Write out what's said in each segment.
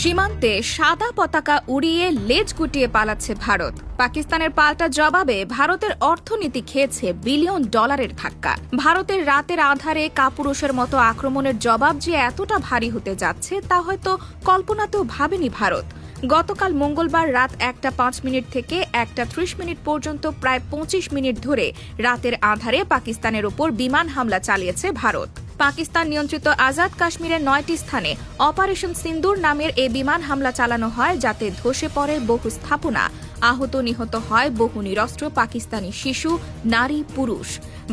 সীমান্তে সাদা পতাকা উড়িয়ে লেজ গুটিয়ে পালাচ্ছে ভারত। পাকিস্তানের পাল্টা জবাবে ভারতের অর্থনীতি খেয়েছে বিলিয়ন ডলারের ধাক্কা। ভারতের রাতের আধারে কাপুরুষের মতো আক্রমণের জবাব যে এতটা ভারী হতে যাচ্ছে তা হয়তো কল্পনাতেও ভাবেনি ভারত। গতকাল মঙ্গলবার রাত 1:05 থেকে 1:30 পর্যন্ত প্রায় 25 মিনিট ধরে রাতের আধারে পাকিস্তানের ওপর বিমান হামলা চালিয়েছে ভারত। পাকিস্তান নিয়ন্ত্রিত আজাদ কাশ্মীরের 9টি স্থানে অপারেশন সিন্দুর নামের এ বিমান হামলা চালানো হয়, যাতে ধসে পড়ে বহু স্থাপনা, আহত নিহত হয় বহু নিরস্ত্র পাকিস্তানি শিশু, নারী, পুরুষ।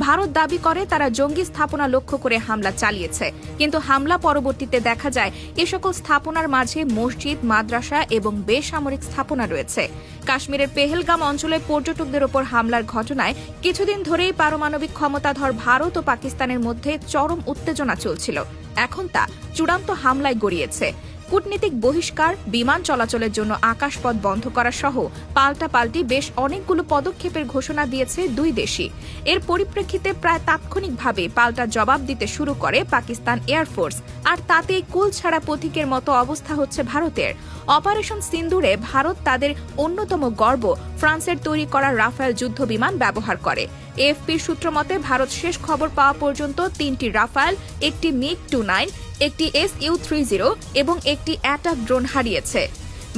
ভারত দাবি করে তারা জঙ্গি স্থাপনা লক্ষ্য করে হামলা চালিয়েছে, কিন্তু হামলা পরবর্তীতে দেখা যায় এ সকল স্থাপনার মাঝে মসজিদ, মাদ্রাসা এবং বেসামরিক স্থাপনা রয়েছে। কাশ্মীরের পেহেলগাম অঞ্চলে পর্যটকদের ওপর হামলার ঘটনায় কিছুদিন ধরেই পারমাণবিক ক্ষমতাধর ভারত ও পাকিস্তানের মধ্যে চরম উত্তেজনা চলছিল। এখন তা চূড়ান্ত হামলায় গড়িয়েছে। কূটনীতিক বহিষ্কার, বিমান চলাচলের জন্য আকাশপথ বন্ধ করা সহ পাল্টাপাল্টি বেশ অনেকগুলো পদক্ষেপের ঘোষণা দিয়েছে দুই দেশই। এর পরিপ্রেক্ষিতে প্রায় তাৎক্ষণিকভাবে পাল্টা জবাব দিতে শুরু করে পাকিস্তান এয়ারফোর্স, আর তাতেই কুল ছাড়া পথিকের মতো অবস্থা হচ্ছে ভারতের। অপারেশন সিন্দুরে ভারত তাদের অন্যতম গর্ব ফ্রান্সের তৈরি করা রাফেল যুদ্ধ বিমান ব্যবহার করে। এএফপির সূত্র মতে ভারত শেষ খবর পাওয়া পর্যন্ত 3টি রাফেল, একটি মিগ-29, একটি Su-30 এবং একটি অ্যাটাক ড্রোন হারিয়েছে।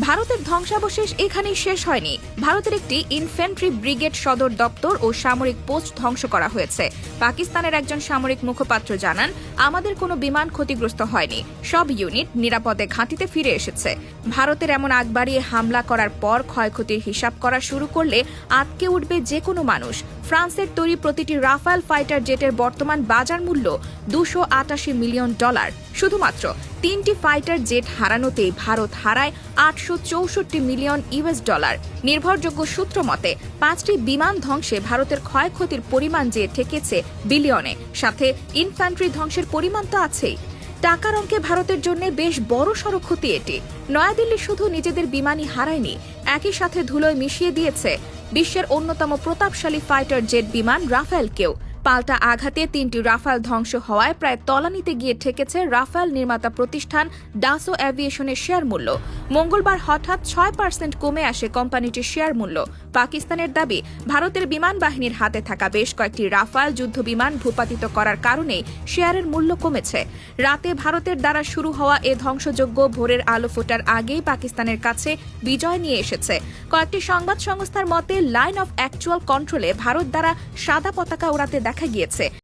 ভারতের ধ্বংসাবশেষ এখানেই শেষ হয়নি। ভারতের একটি ইনফ্যান্ট্রি ব্রিগেড সদর দপ্তর ও সামরিক পোস্ট ধ্বংস করা হয়েছে। পাকিস্তানের একজন সামরিক মুখপাত্র জানান, আমাদের কোনো বিমান ক্ষতিগ্রস্ত হয়নি, সব ইউনিট নিরাপদে ঘাঁটিতে ফিরে এসেছে। ভারতের এমন আগ বাড়িয়ে হামলা করার পর ক্ষয়ক্ষতির হিসাব করা শুরু করলে আটকে উঠবে যে কোনো মানুষ। ফ্রান্সের তৈরি প্রতিটি রাফেল ফাইটার জেটের বর্তমান বাজার মূল্য $288 মিলিয়ন। শুধুমাত্র 3টি ফাইটার জেট হারানোতেই ভারত হারায় $864 মিলিয়ন। নির্ভরযোগ্য সূত্র মতে 5টি বিমান ধ্বংসে ভারতের ক্ষয়ক্ষতির পরিমাণ যে ঠেকেছে বিলিয়নে, সাথে ইনফ্যান্ট্রি ধ্বংসের পরিমাণ তো আছেই। টাকার অঙ্কে ভারতের জন্য বেশ বড়সড় ক্ষতি এটি। নয়াদিল্লি শুধু নিজেদের বিমানই হারায়নি, একই সাথে ধুলোয় মিশিয়ে দিয়েছে বিশ্বের অন্যতম প্রতাপশালী ফাইটার জেট বিমান রাফেলকেও। পাল্টা আঘাতে 3টি রাফেল ধ্বংস হওয়ায় প্রায় তলানিতে গিয়ে ঠেকেছে রাফেল নির্মাতা প্রতিষ্ঠান ডাসো এভিয়েশনের শেয়ার মূল্য। মঙ্গলবার হঠাৎ 6% কমে আসে কোম্পানিটির শেয়ার মূল্য। পাকিস্তানের দাবি, ভারতের বিমান বাহিনীর হাতে থাকা বেশ কয়েকটি রাফেল যুদ্ধ বিমান ভূপাতিত করার কারণেই শেয়ারের মূল্য কমেছে। রাতে ভারতের দ্বারা শুরু হওয়া এ ধ্বংসযজ্ঞ ভোরের আলো ফোটার আগেই পাকিস্তানের কাছে বিজয় নিয়ে এসেছে। কয়েকটি সংবাদ সংস্থার মতে লাইন অফ অ্যাকচুয়াল কন্ট্রোলে ভারত দ্বারা সাদা পতাকা ওড়াতে দেখা গিয়েছে।